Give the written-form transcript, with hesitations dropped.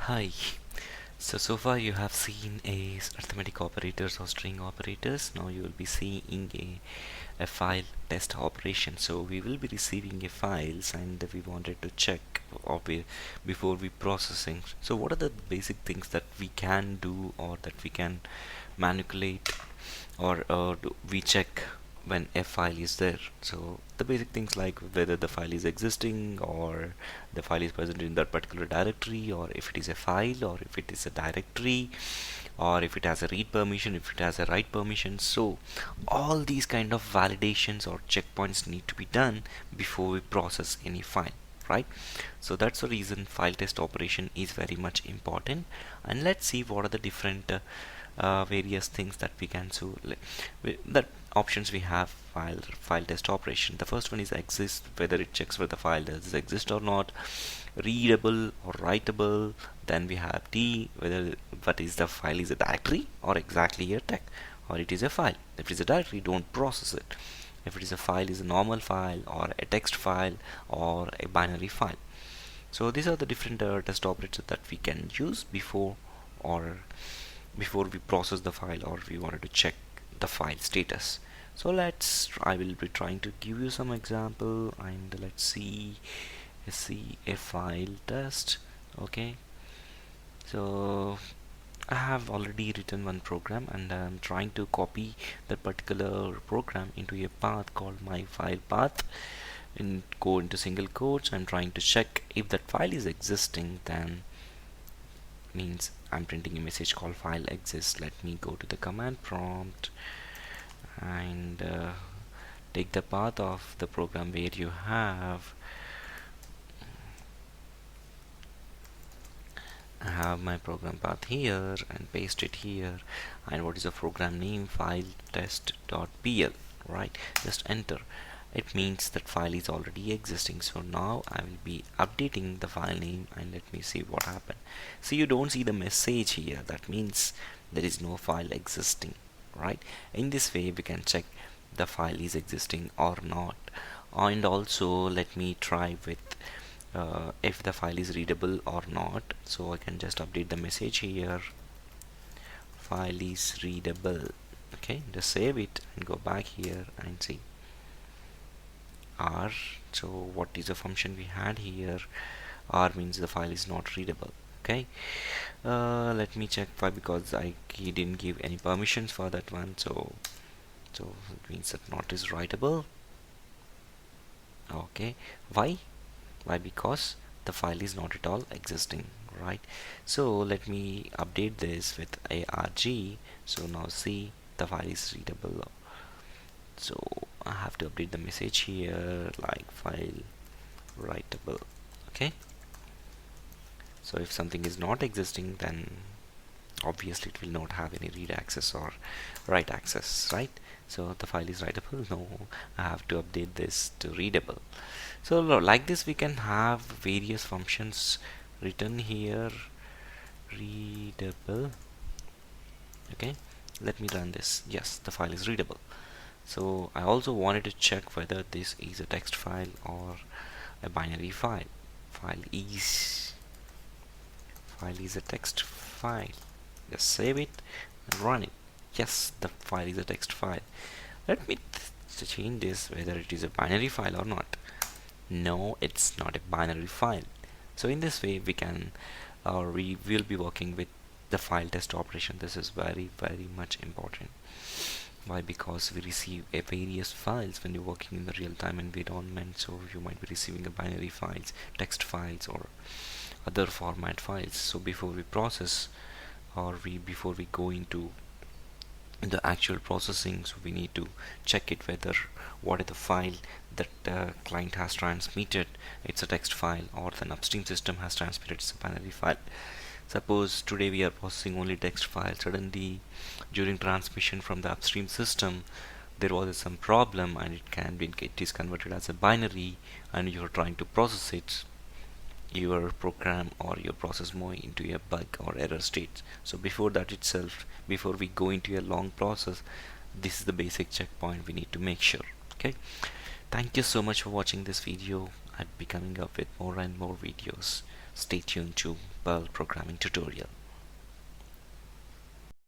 Hi. So far you have seen arithmetic operators or string operators. Now you will be seeing a file test operation. So we will be receiving a files and we wanted to check before we processing. So what are the basic things that we can do or that we can manipulate or we check when a file is there? So the basic things like whether the file is existing or the file is present in that particular directory, or if it is a file, or if it is a directory, or if it has a read permission, if it has a write permission. So all these kind of validations or checkpoints need to be done before we process any file, right? So that's the reason file test operation is very much important. And let's see what are the different various things that we can do. That options we have file test operation. The first one is exist, whether it checks whether the file does exist or not. Readable or writable. Then we have D, whether what is the file is a directory or exactly a text, or it is a file. If it is a directory, don't process it. If it is a file, is a normal file or a text file or a binary file. So these are the different test operators that we can use before we process the file or we wanted to check the file status. So I will be trying to give you some example, and let's see a file test. Okay, so I have already written one program and I'm trying to copy that particular program into a path called my file path and go into single quotes. I'm trying to check if that file is existing, then means I'm printing a message called file exists. Let me go to the command prompt and take the path of the program where you have I have my program path here and paste it here. And what is the program name? File test.pl, right? Just enter. It means that file is already existing. So now I will be updating the file name and let me see what happened. So you don't see the message here. That means there is no file existing, right? In this way we can check the file is existing or not. And also let me try with if the file is readable or not. So I can just update the message here, file is readable. Okay, just save it and go back here and see R. So what is the function we had here? R means the file is not readable. Okay, let me check why, because he didn't give any permissions for that one. So it means that not is writable. Okay, why? Because the file is not at all existing, right? So let me update this with arg. So now see the file is readable. So I have to update the message here like file writable. Okay, so if something is not existing, then obviously it will not have any read access or write access, right? So the file is writable. No, I have to update this to readable. So like this we can have various functions written here. Readable. Okay, let me run this. Yes, the file is readable. So I also wanted to check whether this is a text file or a binary file. File is a text file. Just save it and run it. Yes, the file is a text file. Let me change this whether it is a binary file or not. No, it's not a binary file. So in this way we can we will be working with the file test operation. This is very much important. Why? Because we receive a various files when you're working in the real-time environment. So you might be receiving a binary files, text files, or other format files. So before we process or before we go into the actual processing, so we need to check it whether what is the file that client has transmitted, it's a text file, or the upstream system has transmitted, it's a binary file. Suppose today we are processing only text file. Suddenly during transmission from the upstream system there was some problem and it is converted as a binary and you are trying to process it, your program or your process moving into a bug or error state. So before that itself, before we go into a long process, this is the basic checkpoint we need to make sure. Okay, thank you so much for watching this video, I'd be coming up with more and more videos. Stay tuned to Perl programming tutorial.